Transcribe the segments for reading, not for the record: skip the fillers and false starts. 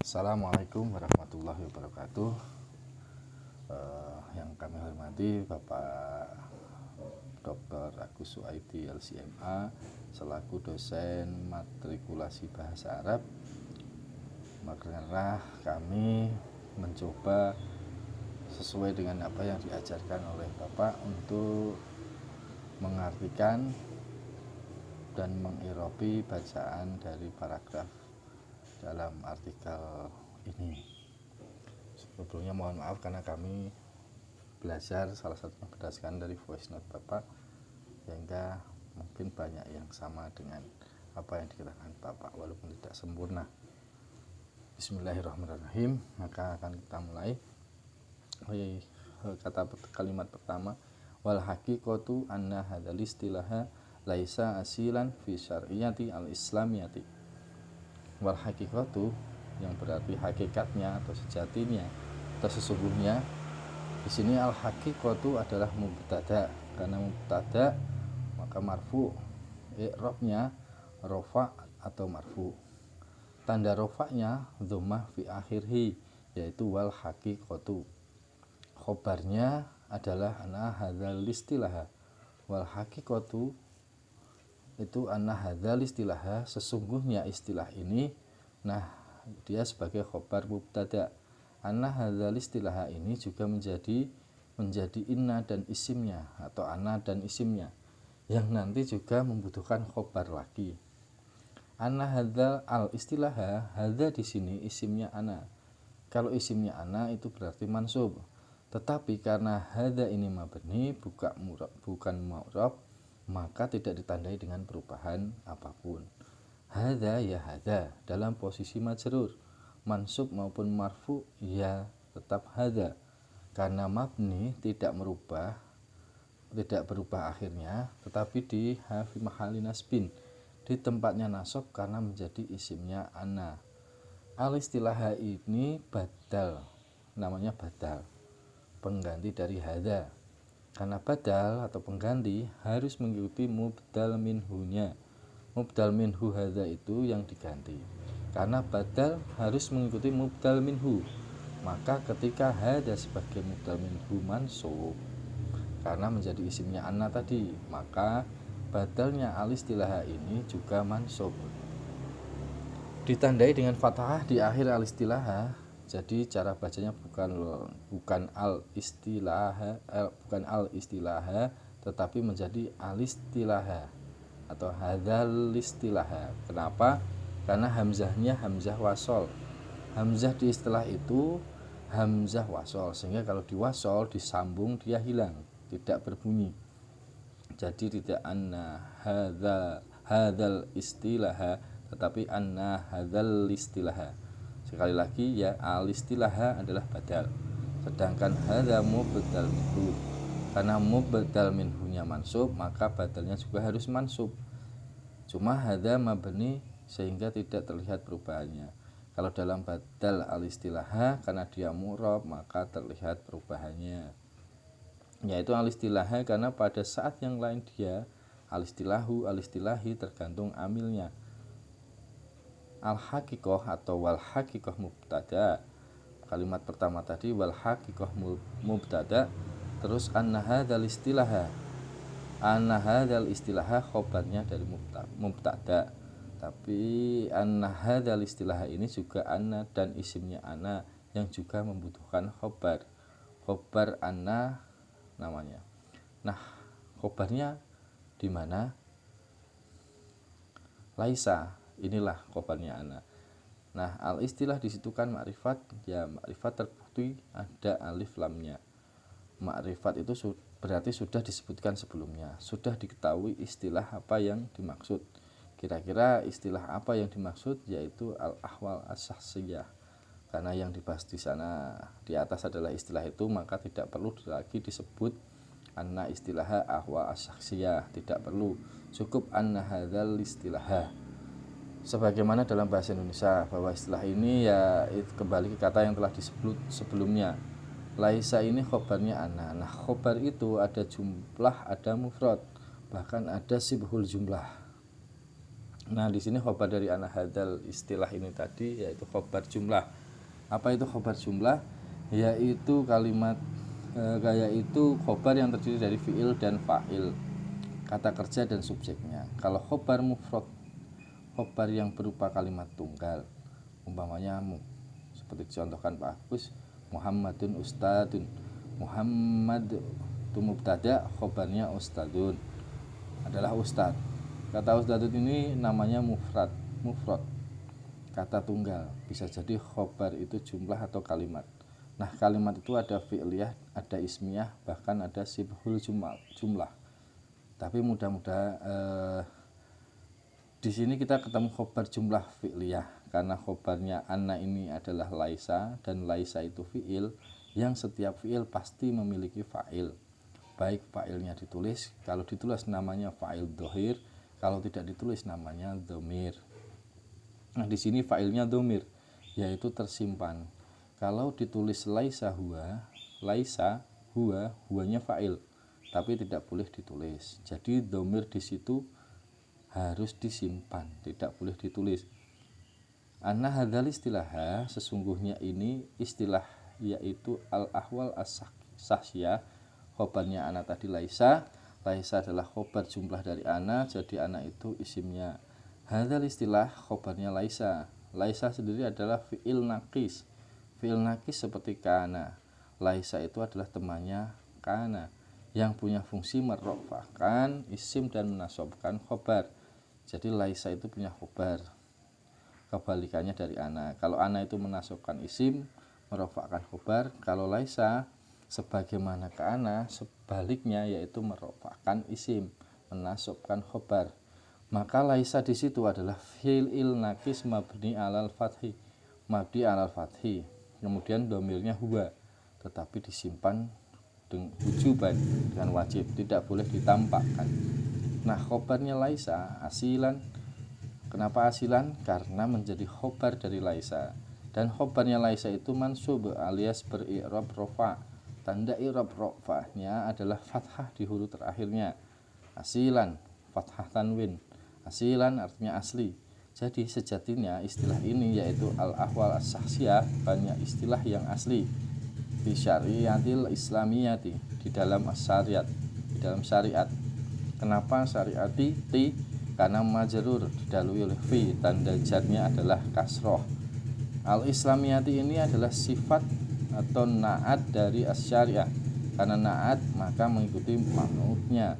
Assalamualaikum warahmatullahi wabarakatuh. Yang kami hormati Bapak Dr. Agus Suaidi LCMA selaku dosen matrikulasi bahasa Arab. Maka kami mencoba sesuai dengan apa yang diajarkan oleh Bapak untuk mengartikan dan mengirobi bacaan dari paragraf dalam artikel ini. Sebelumnya mohon maaf karena kami belajar salah satunya berdasarkan dari voice note Bapak, sehingga mungkin banyak yang sama dengan apa yang dikatakan Bapak walaupun tidak sempurna. Bismillahirrahmanirrahim. Maka akan kita mulai. Kalimat pertama, wal haqiqatu anna hadzal istilaha laisa asilan fi syar'iyyati al-islamiyati. Wal haqiqatu yang berarti hakikatnya atau sejatinya atau sesungguhnya. Di sini al haqiqatu adalah mubtada. Karena mubtada maka marfu, i'rabnya rafa atau marfu. Tanda rafa'nya dhammah fi akhirhi, yaitu wal haqiqatu. Khobarnya adalah anna hadzal istilah. Wal haqiqatu itu anna hadzal istilah, sesungguhnya istilah ini. Nah, dia sebagai khobar mubtada. Anna hadzal istilah ini juga menjadi inna dan isimnya atau anna dan isimnya, yang nanti juga membutuhkan khobar lagi. Anna hadzal al istilah, hadza di sini isimnya ana. Kalau isimnya ana itu berarti mansub. Tetapi karena hadza ini mabni bukan mu'rab, maka tidak ditandai dengan perubahan apapun. Hadza ya hadza dalam posisi majrur, mansub maupun marfu ya tetap hadza. Karena mabni tidak berubah akhirnya, tetapi di fi mahali nasbin, di tempatnya nasab karena menjadi isimnya ana. Al istilah ini badal, namanya badal, pengganti dari hadza. Karena badal atau pengganti harus mengikuti mubdal minhunya. Mubdal minhu hadza itu yang diganti. Karena badal harus mengikuti mubdal minhu, maka ketika hadza sebagai mubdal minhu mansub karena menjadi isimnya anna tadi, maka badalnya al istilah ini juga mansub. Ditandai dengan fathah di akhir al istilah. Jadi cara bacanya bukan al istilah, tetapi menjadi al istilah atau hadzal istilah. Kenapa? Karena hamzahnya hamzah wasol. Hamzah di istilah itu hamzah wasol, sehingga kalau diwasol disambung dia hilang, tidak berbunyi. Jadi tidak anna hadzal istilah, tetapi anna hadzal istilah. Sekali lagi ya, al istilah adalah badal, sedangkan hadza mubdal minhu. Karena mubdal minhunya mansub, maka badalnya juga harus mansub. Cuma hadza mabni sehingga tidak terlihat perubahannya. Kalau dalam badal al istilah, karena dia mu'rab maka terlihat perubahannya, yaitu al istilah karena pada saat yang lain dia al istilahu, al istilahi, tergantung amilnya. Al haqiqah atau wal haqiqah mubtada. Kalimat pertama tadi wal haqiqah mubtada, terus anna hadzal istilah. Anna hadzal istilah khobarnya dari mubtada. Tapi anna hadzal istilah ini juga anna dan isimnya anna yang juga membutuhkan khobar. Khobar anna namanya. Nah, khobarnya di mana? Laisa. Inilah khobarnya ana. Nah, al istilah disitu kan makrifat, ya makrifat terbukti ada alif lamnya. Makrifat itu berarti sudah disebutkan sebelumnya, sudah diketahui istilah apa yang dimaksud. Kira-kira istilah apa yang dimaksud, yaitu al ahwal as-syakhsiyah. Karena yang dibahas di sana di atas adalah istilah itu, maka tidak perlu lagi disebut anna istilah ahwal as-syakhsiyah, tidak perlu, cukup anna hadzal istilah. Sebagaimana dalam bahasa Indonesia, bahwa istilah ini ya kembali ke kata yang telah disebut sebelumnya. Laisa ini khobarnya ana. Nah, khobar itu ada jumlah, ada mufrad, bahkan ada sibhul jumlah. Nah, di sini khobar dari ana hadzal istilah ini tadi yaitu khobar jumlah. Apa itu khobar jumlah? Yaitu kalimat yaitu khobar yang terdiri dari fiil dan fa'il, kata kerja dan subjeknya. Kalau khobar mufrad, khobar yang berupa kalimat tunggal, umpamanya seperti dicontohkan Pak Agus, Muhammadun ustadun. Muhammad itu mubtada, khobarnya ustadun adalah ustad. Kata ustadun ini namanya mufrad, kata tunggal. Bisa jadi khobar itu jumlah atau kalimat. Nah, kalimat itu ada fi'liyah, ada ismiyah, bahkan ada sibhul jumlah. Tapi mudah-mudahan di sini kita ketemu khobar jumlah fi'liyah, karena khobarnya anna ini adalah laisa, dan laisa itu fi'il yang setiap fi'il pasti memiliki fa'il. Baik fa'ilnya ditulis, kalau ditulis namanya fa'il dhohir, kalau tidak ditulis namanya dhamir. Nah, di sini fa'ilnya dhamir, yaitu tersimpan. Kalau ditulis laisa huwa, huwanya fa'il, tapi tidak boleh ditulis. Jadi dhamir di situ harus disimpan, tidak boleh ditulis. Anna hadzal istilah, sesungguhnya ini istilah, yaitu al-ahwal as-sahsiyah. Khobarnya ana tadi laisa adalah khobar jumlah dari ana, jadi ana itu isimnya. Hadzal istilah khobarnya laisa sendiri adalah fi'il naqis. Fi'il naqis seperti kana. Laisa itu adalah temannya kana yang punya fungsi merofahkan isim dan menasobkan khobar. Jadi laisa itu punya khobar, kebalikannya dari ana. Kalau ana itu menasobkan isim, merofakkan khobar. Kalau laisa sebagaimana ke ana, sebaliknya yaitu merofakkan isim, menasobkan khobar. Maka laisa di situ adalah fi'il naqis mabni alal fathi, kemudian domirnya huwa, tetapi disimpan wujuban, dengan wajib, tidak boleh ditampakkan. Nah, khobarnya laisa asilan. Kenapa asilan? Karena menjadi khobar dari laisa, dan khobarnya laisa itu mansub alias beri'rab rofa. Tanda i'rab rofahnya adalah fathah di huruf terakhirnya. Asilan, fathah tanwin. Asilan artinya asli. Jadi sejatinya istilah ini yaitu al-ahwal as-sahsiyah, banyak istilah yang asli fi syariatil islamiyati, di dalam syariat, di dalam syariat. Kenapa syariati? Karena majrur didahului oleh fi, tanda jarnya adalah kasroh. Al-islamiyati ini adalah sifat atau naat dari as-syariah. Karena naat maka mengikuti ma'nufnya,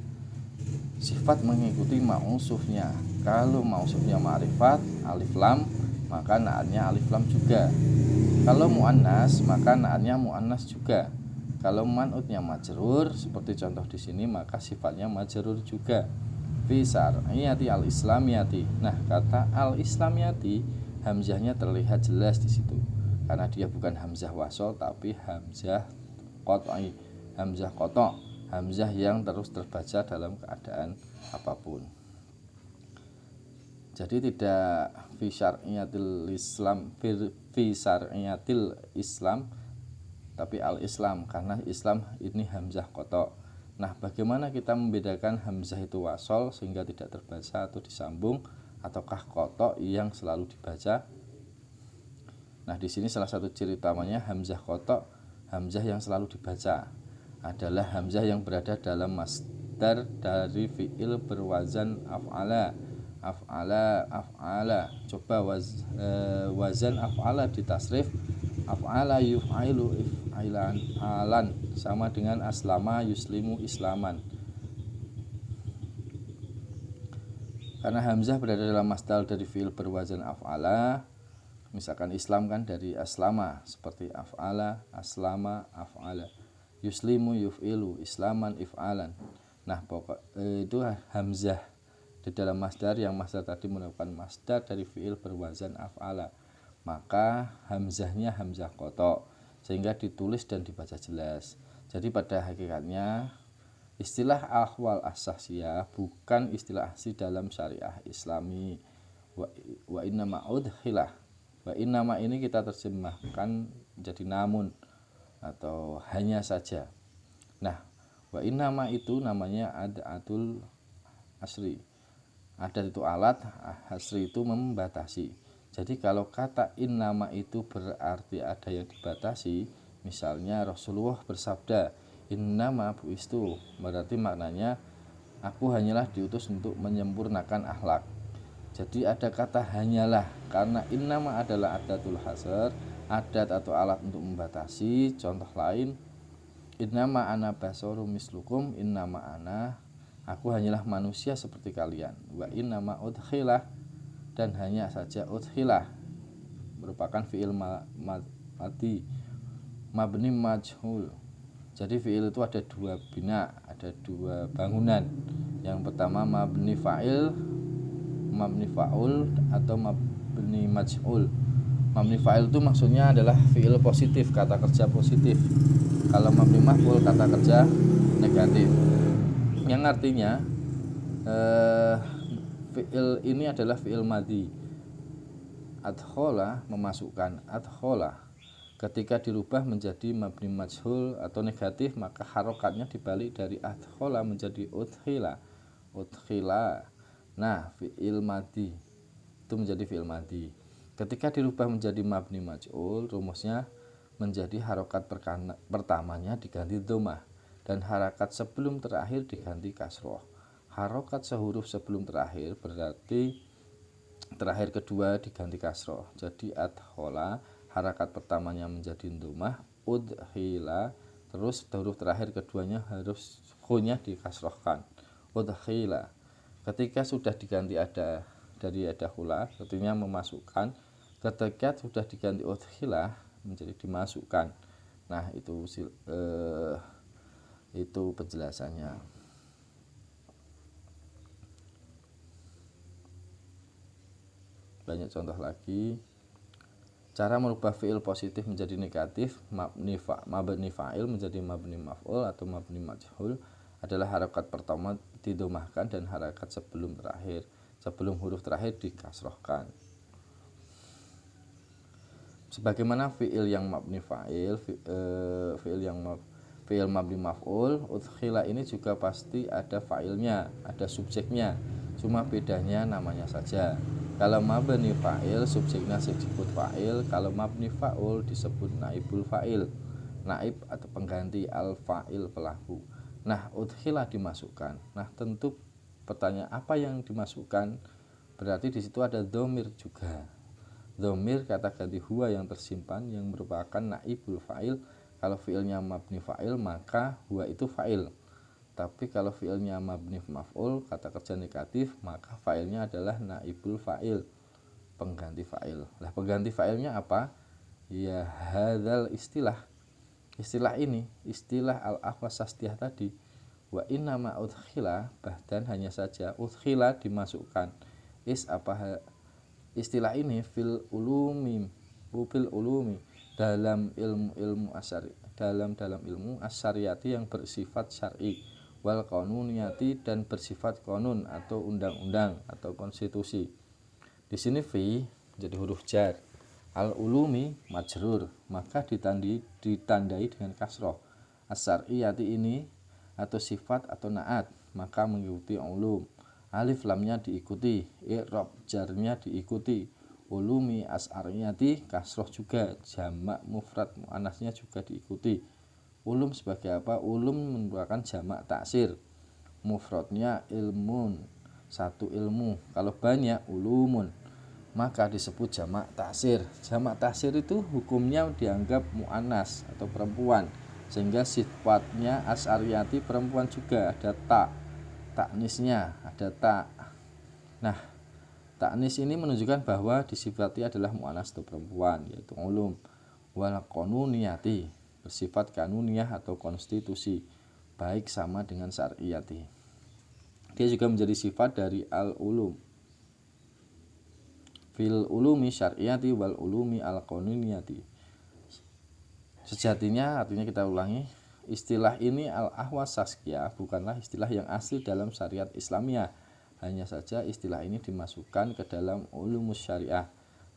sifat mengikuti mausufnya. Kalau mausufnya ma'rifat alif lam, maka naatnya alif lam juga. Kalau muannas maka naatnya muannas juga. Kalau man'utnya majrur seperti contoh di sini, maka sifatnya majrur juga. Fi syar'iyati al-islamiyati. Nah, kata al-islamiyati hamzahnya terlihat jelas di situ, karena dia bukan hamzah wasol tapi hamzah qat'i, hamzah qata', hamzah yang terus terbaca dalam keadaan apapun. Jadi tidak fi syar'iyatil Islam, fi syar'iyatil Islam, tapi al-Islam, karena Islam ini hamzah qata'. Nah, bagaimana kita membedakan hamzah itu wasol sehingga tidak terbaca atau disambung, ataukah qata' yang selalu dibaca? Nah, di sini salah satu ciri utamanya hamzah qata', hamzah yang selalu dibaca, adalah hamzah yang berada dalam masdar dari fi'il berwazan af'ala. Coba wazan af'ala ditasrif af'ala yuf'ilu if'ilan alan, sama dengan aslama yuslimu islaman. Karena hamzah berada dalam masdar dari fi'il berwazan af'ala, misalkan Islam kan dari aslama, seperti af'ala, aslama, af'ala. Yuslimu yuf'ilu, islaman, if'alan. Nah, pokok itu hamzah di dalam masdar, yang masdar tadi merupakan masdar dari fi'il berwazan af'ala, maka hamzahnya hamzah qata', sehingga ditulis dan dibaca jelas. Jadi pada hakikatnya istilah ahwal as-sahsiyah bukan istilah asli dalam syariah islami. Wa inna ma'udhilah, wa innama ini kita terjemahkan jadi namun atau hanya saja. Nah, wa innama itu namanya ad'atul asri. Adat itu alat, hasri itu membatasi. Jadi kalau kata innama itu berarti ada yang dibatasi, misalnya Rasulullah bersabda innama buistu, berarti maknanya aku hanyalah diutus untuk menyempurnakan akhlak. Jadi ada kata hanyalah, karena innama adalah adatul hasr, adat atau alat untuk membatasi. Contoh lain, innama ana basarum mislukum, innama ana, aku hanyalah manusia seperti kalian. Wa innama udkhilah, dan hanya saja udkhilah merupakan fi'il mati mabni majhul. Jadi fi'il itu ada dua bina, ada dua bangunan. Yang pertama mabni fa'il, mabni fa'ul atau mabni majhul. Mabni fa'il itu maksudnya adalah fi'il positif, kata kerja positif. Kalau mabni maf'ul kata kerja negatif. Yang artinya fi'il ini adalah fi'il madhi. Adkhola memasukkan, adkhola ketika dirubah menjadi mabni majhul atau negatif, maka harokatnya dibalik dari adkhola menjadi udkhila. Udkhila. Nah, fi'il madhi itu menjadi fi'il madhi. Ketika dirubah menjadi mabni majhul, rumusnya menjadi harokat pertamanya diganti dhammah dan harakat sebelum terakhir diganti kasroh. Harokat sehuruf sebelum terakhir berarti terakhir kedua diganti kasroh. Jadi adkhola, harakat pertamanya menjadi dhammah, udkhila, terus huruf terakhir keduanya harus hu-nya dikasrohkan, udkhila. Ketika sudah diganti ada dari adkhula, artinya memasukkan. Ketika sudah diganti udkhila menjadi dimasukkan. Nah, itu penjelasannya. Banyak contoh lagi. Cara merubah fi'il positif menjadi negatif, mabni fa'il menjadi mabni maf'ul atau mabni majhul adalah harakat pertama didomahkan dan harakat sebelum huruf terakhir dikasrohkan. Sebagaimana fi'il yang mabni fa'il, fi'il mabni maf'ul, udkhila ini juga pasti ada fa'ilnya, ada subjeknya. Cuma bedanya namanya saja. Kalau mabni fa'il subjeknya disebut fa'il, kalau mabni fa'ul disebut naibul fa'il, naib atau pengganti al-fa'il pelaku. Nah, udkhila dimasukkan. Nah, tentu pertanyaan apa yang dimasukkan? Berarti di situ ada dhamir juga. Dhamir kata ganti huwa yang tersimpan yang merupakan naibul fa'il. Kalau fi'ilnya mabni fa'il maka huwa itu fa'il. Tapi kalau fi'ilnya mabni maf'ul, kata kerja negatif, maka fa'ilnya adalah naibul fa'il, pengganti fa'il. Lah, pengganti fa'ilnya apa? Ya hadzal istilah. Istilah ini, istilah al-ahwas sastiyah tadi. Wa innama udkhila, bahkan hanya saja udkhila dimasukkan. Istilah ini fil ulumi dalam ilmu asyari, dalam ilmu asyariyati yang bersifat syar'i, wal qanuniyati dan bersifat konun atau undang-undang atau konstitusi. Di sini fi jadi huruf jar, al ulumi majrur, maka ditandai dengan kasroh. Asyariyati ini atau sifat atau naat, maka mengikuti ulum. Alif lamnya diikuti, i'rab jarnya diikuti. Ulumi as'ariyati kasroh juga, jamak mufrad muannasnya juga diikuti. Ulum sebagai apa? Ulum merupakan jamak taksir. Mufradnya ilmun, satu ilmu. Kalau banyak ulumun, maka disebut jamak taksir. Jamak taksir itu hukumnya dianggap muannas atau perempuan, sehingga sifatnya as'ariyati perempuan juga, ada taknisnya, ada tak. Nah, taknis ini menunjukkan bahwa disifati adalah muannas atau perempuan, yaitu ulum. Wal qanuniyati bersifat kanuniyah atau konstitusi, baik sama dengan syar'iyati. Dia juga menjadi sifat dari al-ulum. Fil ulumi syar'iyati wal ulumi al-qanuniyati. Sejatinya, artinya kita ulangi, istilah ini al-ahwas sastiyah bukanlah istilah yang asli dalam syariat Islamiyah. Hanya saja istilah ini dimasukkan ke dalam ulumus syariah,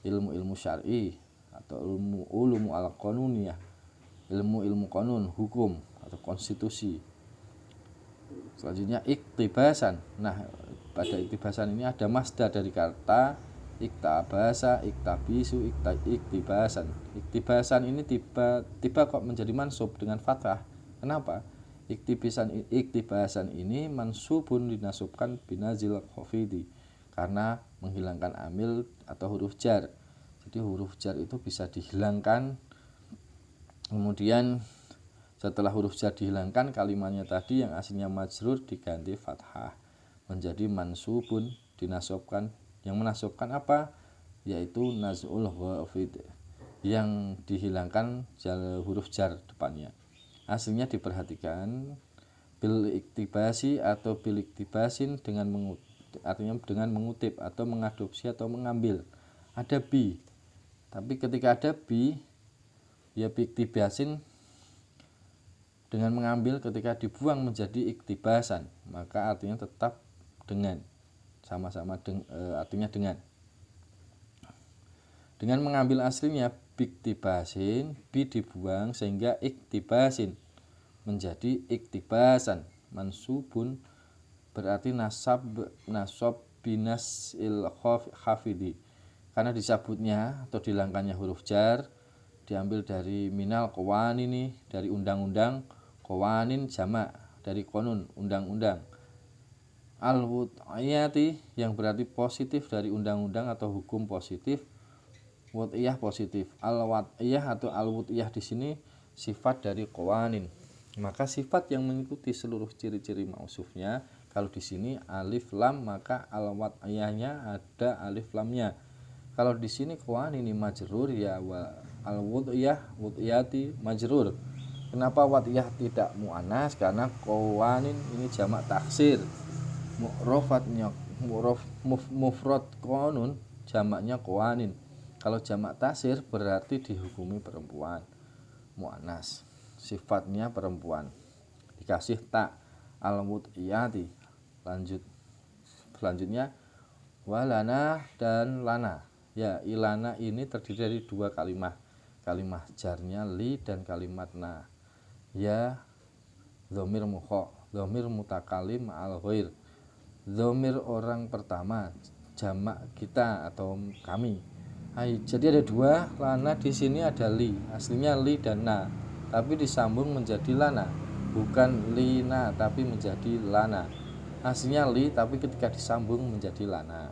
ilmu-ilmu syar'i atau ulumu al-qanuniyah, ilmu konun, hukum atau konstitusi. Selanjutnya iktibasan. Nah, pada iktibasan ini ada masdar dari kata iktabasa, iktabisu, iktibasan. Iktibasan ini tiba kok menjadi mansub dengan fathah. Kenapa? Iktibasan ini mansubun dinasubkan binazil khafidi karena menghilangkan amil atau huruf jar. Jadi huruf jar itu bisa dihilangkan. Kemudian setelah huruf jar dihilangkan, kalimatnya tadi yang aslinya majrur diganti fathah menjadi mansubun dinasabkan. Yang menasabkan apa? Yaitu naz'ul khafid, yang dihilangkan huruf jar depannya. Aslinya diperhatikan bil iktibasi atau bil iktibasin artinya dengan mengutip atau mengadopsi atau mengambil. Ada bi, tapi ketika ada bi ya bi iktibasin dengan mengambil, ketika dibuang menjadi iktibasan maka artinya tetap dengan, sama-sama artinya dengan mengambil aslinya biktibasin, bi dibuang sehingga iktibasin menjadi iktibasan mansubun, berarti nasab binas il khafidi karena disabutnya atau dihilangkannya huruf jar diambil dari minal qawanin ini, dari undang-undang. Qawanin jamak dari konun, undang-undang. Al-wud'iyati yang berarti positif dari undang-undang atau hukum positif. Wud'iyah positif. Al-wad'iyah atau al-wud'iyah di sini sifat dari qawanin. Maka sifat yang mengikuti seluruh ciri-ciri mausufnya, kalau di sini alif lam maka al-wad'iyahnya ada alif lamnya. Kalau di sini qawanin ini majrur ya al-wud'iyah wud'iyati majrur. Kenapa wad'iyah tidak mu'anas? Karena qawanin ini jamak taksir. Mu'rofatnya mufrad qanun, jamaknya qawanin. Kalau jamak taksir berarti dihukumi perempuan, mu'anas, sifatnya perempuan, dikasih tak al-wud'iyati. Selanjutnya walana dan lana. Ya, ilana ini terdiri dari dua kalimat jarnya li dan kalimat na. Ya dhamir mukha, dhamir mutakalim al ghair, dhamir orang pertama jamak kita atau kami. Jadi ada dua, lana di sini ada li, aslinya li dan na, tapi disambung menjadi lana, bukan lina tapi menjadi lana. Aslinya li tapi ketika disambung menjadi lana.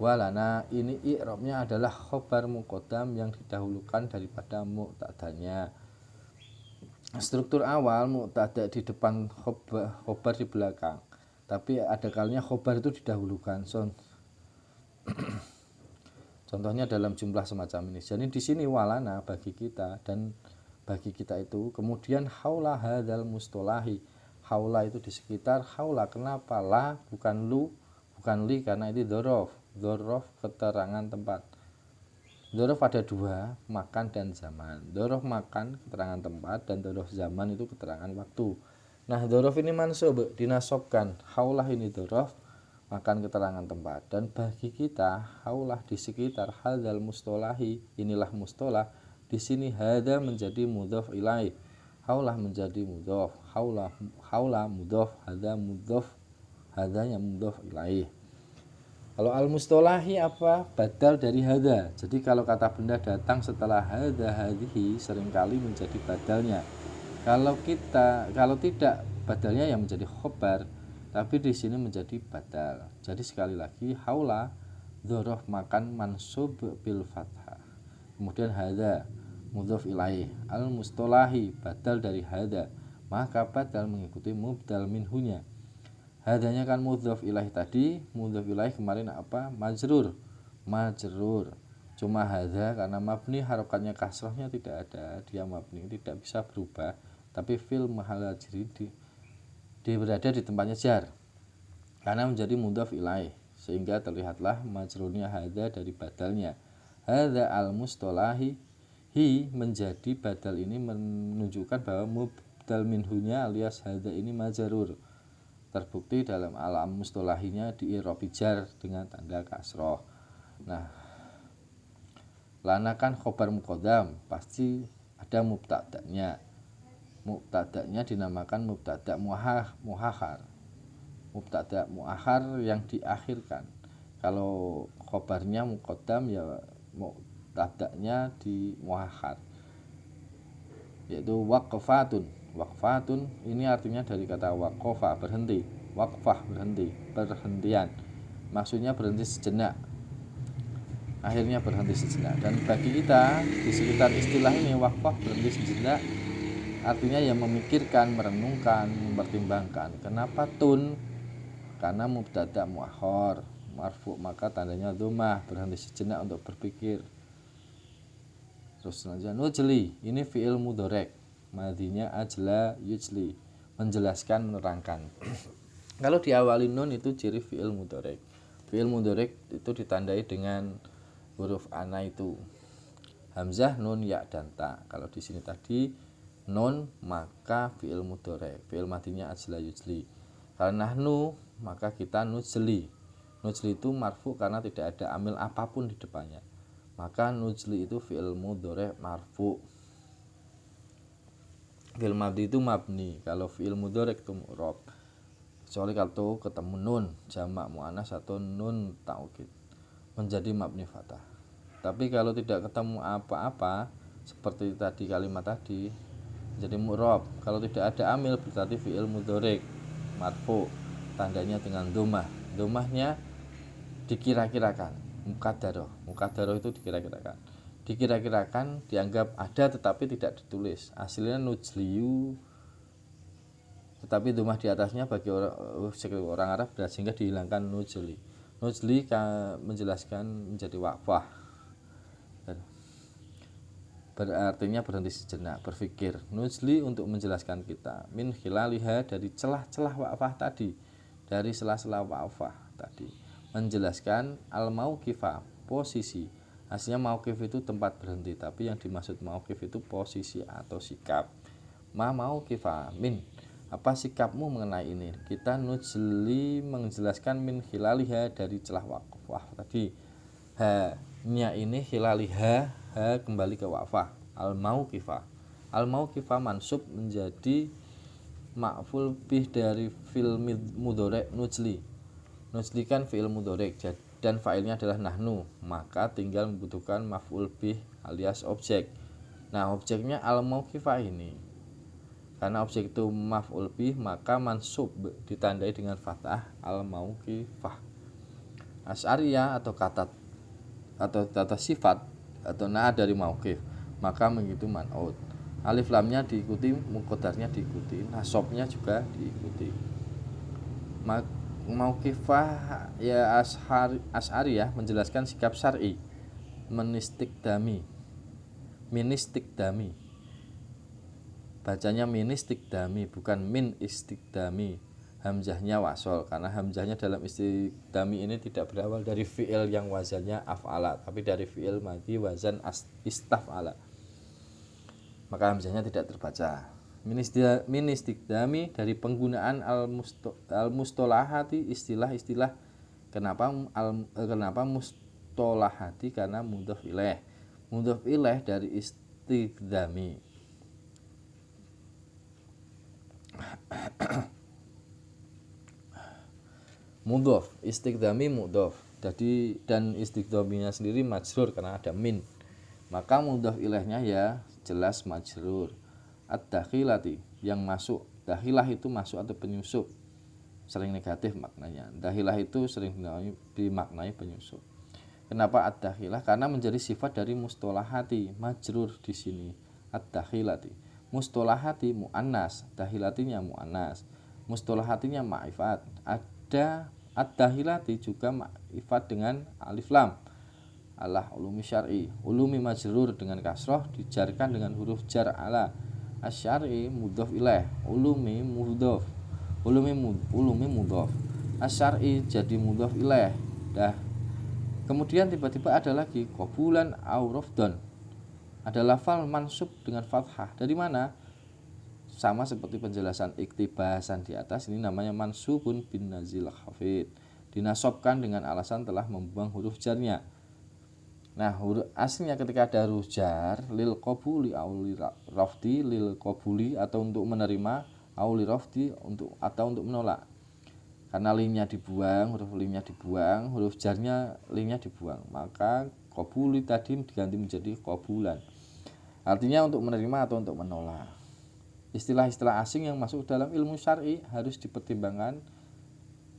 Walana ini i'rabnya adalah khobar muqaddam yang didahulukan daripada muqtadanya. Struktur awal muqtada di depan, khobar di belakang. Tapi ada kalinya khobar itu didahulukan. Contohnya dalam jumlah semacam ini. Jadi di sini walana bagi kita dan bagi kita itu. Kemudian haula hadzal mustolahi. Haula itu di sekitar, haula kenapa la bukan lu, bukan li karena ini dzaraf. Dzaraf keterangan tempat. Dzaraf ada dua, makan dan zaman. Dzaraf makan keterangan tempat dan dzaraf zaman itu keterangan waktu. Nah, dzaraf ini mansub dinasabkan. Haulah ini dzaraf, makan keterangan tempat. Dan bagi kita haulah di sekitar hadzal mustolahi, inilah mustolah. Di sini hadza menjadi mudhaf ilaih. Haulah menjadi mudhaf. Haula mudhaf, hadza mudhaf. Hadzanya mudhaf ilaih. Kalau al-mustolahi apa? Badal dari hadza. Jadi kalau kata benda datang setelah hadza hadhihi seringkali menjadi badalnya. Kalau tidak badalnya yang menjadi khobar, tapi di sini menjadi badal. Jadi sekali lagi haula dzaraf makan mansub bil fathah. Kemudian hadza mudhaf ilaih, al-mustolahi badal dari hadza. Maka badal mengikuti mubdal minhunya. Hadanya kan mudhaf ilaih tadi, mudhaf ilaih kemarin apa? Majrur. Cuma hadza karena mabni harokatnya kasrahnya tidak ada, dia mabni tidak bisa berubah, tapi fil mahal jari dia berada di tempatnya jar. Karena menjadi mudhaf ilaih sehingga terlihatlah majrurnya hadza dari badalnya. Hadza al-mustolahi hi menjadi badal ini menunjukkan bahwa mubdal minhunya alias hadza ini majrur. Terbukti dalam alam mustolahinya di i'rab jar dengan tanda kasroh. Nah, lana kan khobar muqaddam, pasti ada mubtada'nya. Mubtada'nya dinamakan mubtada' muakhar. mubtada muakhar yang diakhirkan. Kalau khobarnya muqaddam ya mubtada'nya di muakhar, yaitu waqfatun. Waqfatun ini artinya dari kata waqafa, berhenti, waqfah berhenti, perhentian, maksudnya berhenti sejenak, akhirnya berhenti sejenak. Dan bagi kita di sekitar istilah ini, waqfah berhenti sejenak artinya yang memikirkan, merenungkan, mempertimbangkan. Kenapa tun? Karena mubtada muakhar marfu, maka tandanya dhammah, berhenti sejenak untuk berpikir. Terus selanjutnya nujli, ini fi'il mudhari', madinya ajla yujli, menjelaskan, menerangkan. Kalau diawali nun itu ciri fi'il mudhari'. Fi'il mudhari' itu ditandai dengan huruf ana itu, hamzah, nun, ya, dan ta. Kalau di sini tadi nun, maka fi'il mudhari', fi'il madinya ajla yujli. Kalau nahnu, maka kita nujli. Nujli itu marfu karena tidak ada amil apapun di depannya, maka nujli itu fi'il mudhari' marfu. Fi'il madhi itu mabni, kalau fi'il mudhari' itu mu'rab, kecuali kalau ketemu nun jamak muannas atau nun taukid menjadi mabni fathah. Tapi kalau tidak ketemu apa-apa seperti tadi kalimat tadi jadi mu'rab. Kalau tidak ada amil berarti fi'il mudhari' marfu, tandanya dengan dhammah. Dhammahnya dikira-kirakan, mukaddaroh itu dikira-kirakan, dianggap ada tetapi tidak ditulis. Aslinya nujliyu, tetapi dhammah di atasnya bagi orang Arab sehingga dihilangkan nujli. Nujli menjelaskan menjadi waqfah, berartinya berhenti sejenak, berpikir. Nujli untuk menjelaskan kita, min khilaliha, dari celah-celah waqfah tadi, dari sela-sela waqfah tadi, menjelaskan al mauqifa, posisi. Aslinya mauqif itu tempat berhenti, tapi yang dimaksud mauqif itu posisi atau sikap. Ma mauqifa min, apa sikapmu mengenai ini? Kita nujli menjelaskan min khilaliha, dari celah waqfah tadi. Ha nya ini khilaliha, ha kembali ke waqfah. Al mauqifa mansub menjadi ma'ful bih dari fi'il mudhari' nujli. Nujli kan fi'il mudhari' dan fa'ilnya adalah nahnu, maka tinggal membutuhkan maf'ul bih alias objek. Nah, objeknya al mauqifa ini. Karena objek itu maf'ul bih, maka mansub ditandai dengan fathah al mauqifah. Asy'ariyah atau kata sifat atau na dari mauqif, maka begitu man'ut. Alif lamnya diikuti, muqaddarnya diikuti, nasabnya juga diikuti. Mauqifah ya asy'ariyah menjelaskan sikap syar'i, ministikdami, bacanya ministikdami bukan min istikdami. Hamzahnya wasol, karena hamzahnya dalam istikdami ini tidak berawal dari fi'il yang wazannya af'ala, tapi dari fi'il madhi wazan istaf'ala, maka hamzahnya tidak terbaca. Min istikdami dari penggunaan al-mustolahati, istilah-istilah. Kenapa mustolahati? Karena mudhof ilaih dari istikdami. Mudhof, istikdami mudhof. Jadi dan istikdaminya sendiri majrur karena ada min, maka mudhof ilaihnya ya jelas majrur. Ad-dakhilati, yang masuk. Dakhilah itu masuk atau penyusup, sering negatif maknanya. Dakhilah itu sering dimaknai penyusup. Kenapa ad-dakhilah? Karena menjadi sifat dari mustolahati, majrur di sini. Ad-dakhilati, mustolahati muannas, dakhilatinya muannas, mustolahatinya ma'rifat. Ada ad-dakhilati juga ma'rifat dengan alif lam. Allah ulumi syar'i, ulumi majrur dengan kasroh dijarkan dengan huruf jar ala. Asy'ari mudhof ilaih, ulumi mudhof, ulumi mudhof. Asy'ari jadi mudhof ilaih. Dah. Kemudian tiba-tiba ada lagi qabulan au rafdan. Ada lafal mansub dengan fathah. Dari mana? Sama seperti penjelasan iktibasan di atas, ini namanya mansubun bin nazil khafid. Dinasobkan dengan alasan telah membuang huruf jarnya. Nah, huruf aslinya ketika ada huruf jar, lil qabuli au li rafdi, lil qabuli atau untuk menerima, au li rafdi atau untuk menolak. karena linnya dibuang, huruf linnya dibuang, huruf jarnya linnya dibuang, maka qabuli tadi diganti menjadi qabulan. Artinya untuk menerima atau untuk menolak. Istilah-istilah asing yang masuk dalam ilmu syar'i harus dipertimbangkan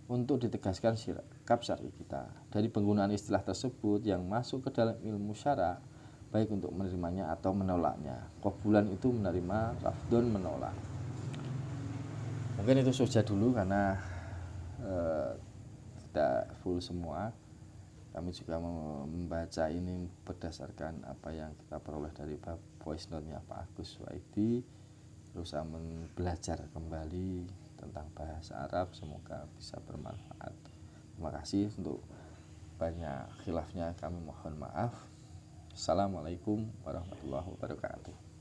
untuk ditegaskan sikap syar'i kita. Dari penggunaan istilah tersebut yang masuk ke dalam ilmu syara, baik untuk menerimanya atau menolaknya. Qabulan itu menerima, rafdun menolak. Mungkin itu saja dulu karena tidak full semua. Kami juga membaca ini berdasarkan apa yang kita peroleh dari voice note-nya Pak Agus Waidi, berusaha belajar kembali tentang bahasa Arab, semoga bisa bermanfaat. Terima kasih. Untuk banyak khilafnya kami mohon maaf. Assalamualaikum warahmatullahi wabarakatuh.